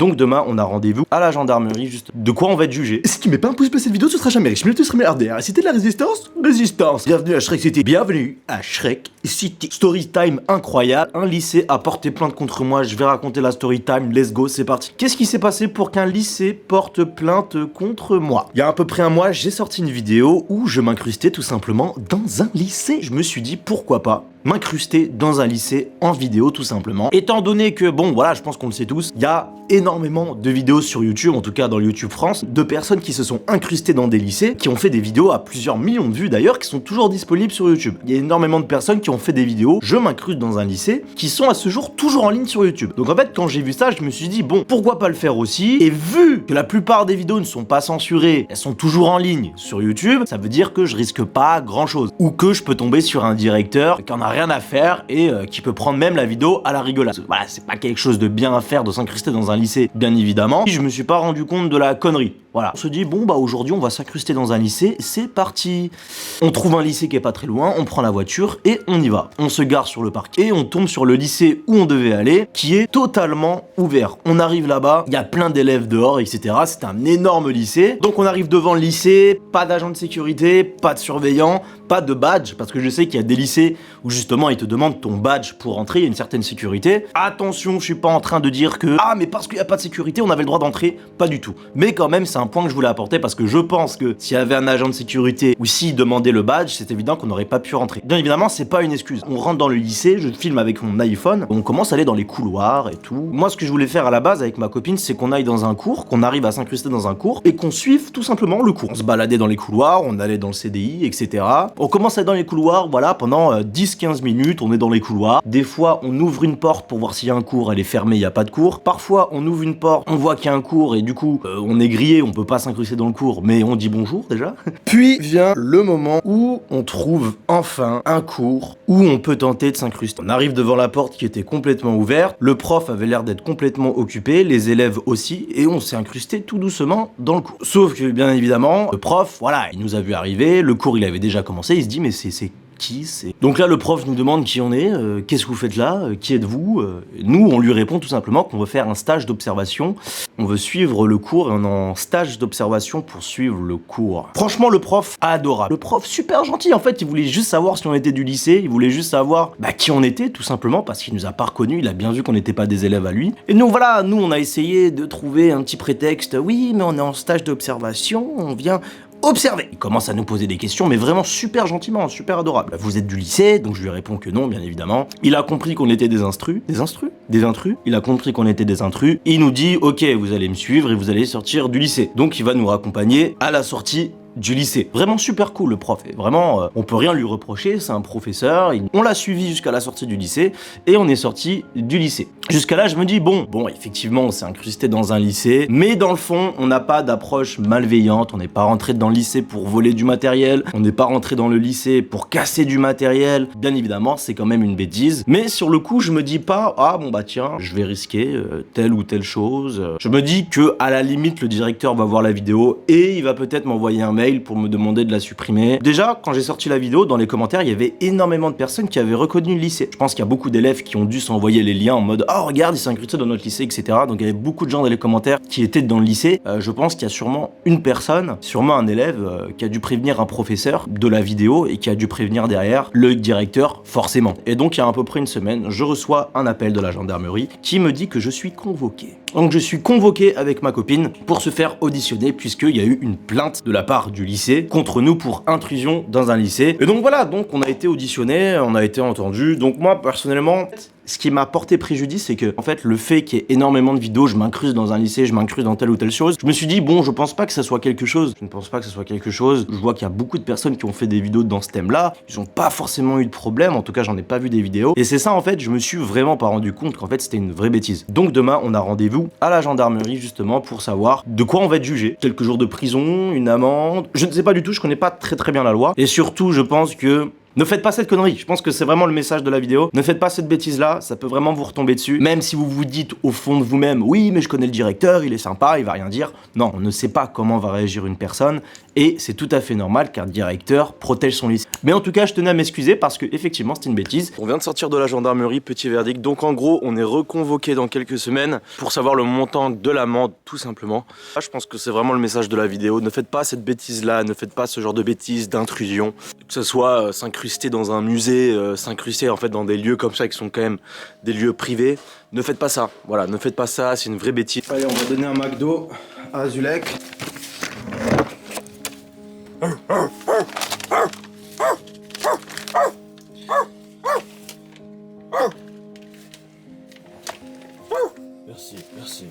Donc demain, on a rendez-vous à la gendarmerie, juste de quoi on va être jugé. Et si tu mets pas un pouce bleu à cette vidéo, ce sera jamais riche, mais tu seras milliardaire. Et si t'es de la résistance, résistance. Bienvenue à Shrek City. Bienvenue à Shrek City. Story time incroyable. Un lycée a porté plainte contre moi. Je vais raconter la story time. Let's go, c'est parti. Qu'est-ce qui s'est passé pour qu'un lycée porte plainte contre moi? Il y a à peu près un mois, j'ai sorti une vidéo où je m'incrustais tout simplement dans un lycée. Je me suis dit pourquoi pas m'incruster dans un lycée en vidéo tout simplement. Étant donné que, bon voilà, je pense qu'on le sait tous, il y a énormément de vidéos sur YouTube, en tout cas dans le YouTube France, de personnes qui se sont incrustées dans des lycées, qui ont fait des vidéos à plusieurs millions de vues d'ailleurs, qui sont toujours disponibles sur YouTube. Il y a énormément de personnes qui ont fait des vidéos, je m'incruste dans un lycée, qui sont à ce jour toujours en ligne sur YouTube. Donc en fait, quand j'ai vu ça, je me suis dit, bon, pourquoi pas le faire aussi? Et vu que la plupart des vidéos ne sont pas censurées, elles sont toujours en ligne sur YouTube, ça veut dire que je risque pas grand chose. Ou que je peux tomber sur un directeur qui en a rien à faire et qui peut prendre même la vidéo à la rigolade. Voilà, c'est pas quelque chose de bien à faire de s'incruster dans un lycée, bien évidemment. Je me suis pas rendu compte de la connerie. Voilà, on se dit, bon bah aujourd'hui on va s'incruster dans un lycée, c'est parti. On trouve un lycée qui est pas très loin, on prend la voiture et on y va. On se gare sur le parc et on tombe sur le lycée où on devait aller, qui est totalement ouvert. On arrive là-bas, il y a plein d'élèves dehors, etc. C'est un énorme lycée. Donc on arrive devant le lycée, pas d'agent de sécurité, pas de surveillant, pas de badge, parce que je sais qu'il y a des lycées où justement ils te demandent ton badge pour entrer, il y a une certaine sécurité. Attention, je suis pas en train de dire que ah mais parce qu'il n'y a pas de sécurité, on avait le droit d'entrer, pas du tout. Mais quand même, c'est un point que je voulais apporter parce que je pense que s'il y avait un agent de sécurité ou s'il demandait le badge, c'est évident qu'on n'aurait pas pu rentrer. Bien évidemment, c'est pas une excuse. On rentre dans le lycée, je filme avec mon iPhone, on commence à aller dans les couloirs et tout. Moi, ce que je voulais faire à la base avec ma copine, c'est qu'on aille dans un cours, qu'on arrive à s'incruster dans un cours et qu'on suive tout simplement le cours. On se baladait dans les couloirs, on allait dans le CDI, etc. On commence à être dans les couloirs, voilà, pendant 10-15 minutes, on est dans les couloirs. Des fois, on ouvre une porte pour voir s'il y a un cours, elle est fermée, il n'y a pas de cours. Parfois, on ouvre une porte, on voit qu'il y a un cours et du coup, on est grillé, on peut pas s'incruster dans le cours, mais on dit bonjour déjà. Puis vient le moment où on trouve enfin un cours où on peut tenter de s'incruster. On arrive devant la porte qui était complètement ouverte, le prof avait l'air d'être complètement occupé, les élèves aussi, et on s'est incrusté tout doucement dans le cours. Sauf que, bien évidemment, le prof, voilà, il nous a vu arriver, le cours il avait déjà commencé, il se dit mais c'est qui c'est? Donc là, le prof nous demande qui on est, qu'est-ce que vous faites là, qui êtes-vous? Nous, on lui répond tout simplement qu'on veut faire un stage d'observation, on veut suivre le cours et on est en stage d'observation pour suivre le cours. Franchement, le prof, adorable. Le prof, super gentil, en fait, il voulait juste savoir si on était du lycée, il voulait juste savoir qui on était, tout simplement, parce qu'il nous a pas reconnus, il a bien vu qu'on n'était pas des élèves à lui. Et nous, voilà, nous, on a essayé de trouver un petit prétexte, oui, mais on est en stage d'observation, on vient observer. Il commence à nous poser des questions, mais vraiment super gentiment, super adorable. Vous êtes du lycée, donc je lui réponds que non, bien évidemment. Il a compris qu'on était des intrus. Des intrus. Il a compris qu'on était des intrus. Il nous dit, ok, vous allez me suivre et vous allez sortir du lycée. Donc il va nous raccompagner à la sortie du lycée. Vraiment super cool le prof, et vraiment on peut rien lui reprocher, c'est un professeur. On l'a suivi jusqu'à la sortie du lycée et on est sorti du lycée. Jusqu'à là je me dis bon effectivement on s'est incrusté dans un lycée, mais dans le fond on n'a pas d'approche malveillante, on n'est pas rentré dans le lycée pour voler du matériel, on n'est pas rentré dans le lycée pour casser du matériel. Bien évidemment c'est quand même une bêtise, mais sur le coup je me dis pas ah bon bah tiens je vais risquer telle ou telle chose. Je me dis que à la limite le directeur va voir la vidéo et il va peut-être m'envoyer un mail pour me demander de la supprimer. Déjà, quand j'ai sorti la vidéo, dans les commentaires, il y avait énormément de personnes qui avaient reconnu le lycée. Je pense qu'il y a beaucoup d'élèves qui ont dû s'envoyer les liens en mode « Oh, regarde, il s'est incrusté dans notre lycée, etc. » Donc il y avait beaucoup de gens dans les commentaires qui étaient dans le lycée. Je pense qu'il y a sûrement une personne, sûrement un élève, qui a dû prévenir un professeur de la vidéo et qui a dû prévenir derrière le directeur, forcément. Et donc, il y a à peu près une semaine, je reçois un appel de la gendarmerie qui me dit que je suis convoqué. Donc je suis convoqué avec ma copine pour se faire auditionner puisqu'il y a eu une plainte de la part du lycée contre nous pour intrusion dans un lycée. Et donc voilà, donc on a été auditionné, on a été entendu. Donc moi personnellement, ce qui m'a porté préjudice, c'est que en fait le fait qu'il y ait énormément de vidéos, je m'incruste dans un lycée, je m'incruste dans telle ou telle chose, je me suis dit bon je pense pas que ça soit quelque chose, je ne pense pas que ça soit quelque chose. Je vois qu'il y a beaucoup de personnes qui ont fait des vidéos dans ce thème là, ils ont pas forcément eu de problème, en tout cas j'en ai pas vu des vidéos, et c'est ça en fait, je me suis vraiment pas rendu compte qu'en fait c'était une vraie bêtise. Donc demain on a rendez-vous à la gendarmerie justement pour savoir de quoi on va être jugé, quelques jours de prison, une amende, je ne sais pas du tout, je connais pas très bien la loi, et surtout je pense que Ne faites pas cette connerie, je pense que c'est vraiment le message de la vidéo. Ne faites pas cette bêtise là, ça peut vraiment vous retomber dessus. Même si vous vous dites au fond de vous-même, oui mais je connais le directeur, il est sympa, il va rien dire. Non, on ne sait pas comment va réagir une personne et c'est tout à fait normal qu'un directeur protège son lycée. Mais en tout cas, je tenais à m'excuser parce que effectivement c'était une bêtise. On vient de sortir de la gendarmerie, petit verdict. Donc en gros, on est reconvoqué dans quelques semaines pour savoir le montant de l'amende, tout simplement. Là, je pense que c'est vraiment le message de la vidéo. Ne faites pas cette bêtise là, ne faites pas ce genre de bêtises, d'intrusion. Que ce soit s'incruster dans un musée, s'incruster en fait dans des lieux comme ça qui sont quand même des lieux privés. Ne faites pas ça, voilà, ne faites pas ça, c'est une vraie bêtise. Allez, on va donner un McDo à Zulek. Merci, merci.